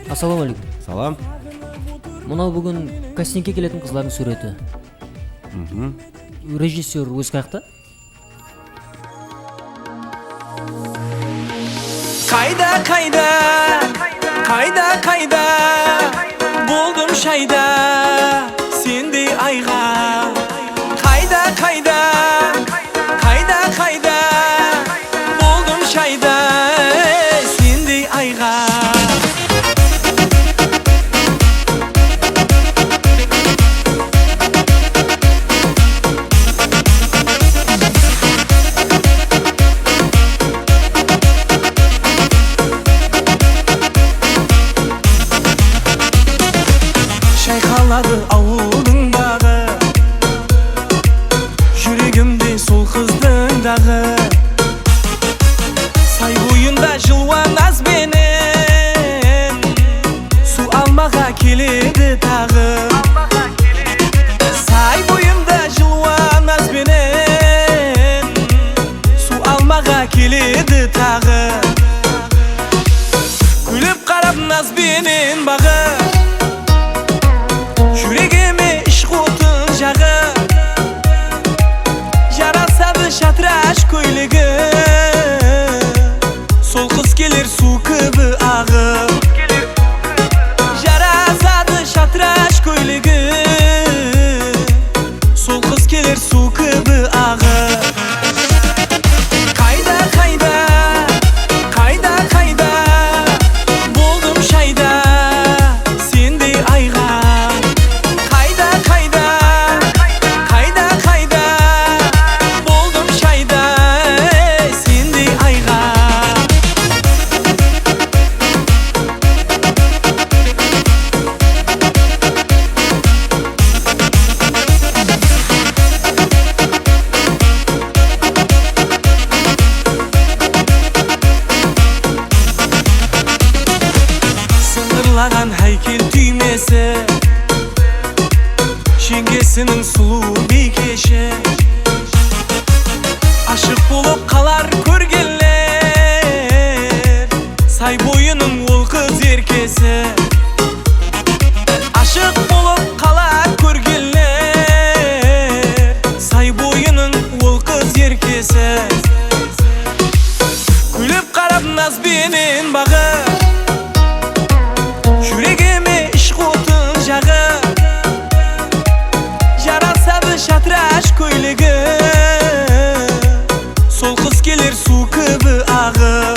Ассаламу алейкум. Салам. Мынау бүгін кастингке келетін қыздардың суреті. Режиссер өз қаяқта? Қайда болдым шайда сендей айға. Қайда болдым шайда сендей айға. Шайқалады ауылдың бағы, жүрегімде сол қыздың дағы. Сай бойында жылуан азбенен су алмаға келеді тағы. Сай бойында жылуан азбенен су алмаға келеді тағы. Күліп қарап назбенен бағы, жүрегіме ішқ отын жағы. Жарасады шатраш көйлегі, сол қыз келер су күбі ағып. Жарасады шатраш көйлегі, сол қыз келер су күбі ағып. Қайда болдым шайда сендей айға. Қайда болдым шайда сендей айға. Сыңғырлаған хайкел түймесі, жеңгесінің сұлу бикеші. Ашық болып қалар көргенлер, сай бойының ол қыз еркесі. Ашық болып қалар көргенлер, сай бойының ол қыз еркесі. Күліп қарап назбенен бағы, жүрегіме ішқ отын жағы. Жарасады шатраш көйлегі, сол қыз келер су күбі ағып.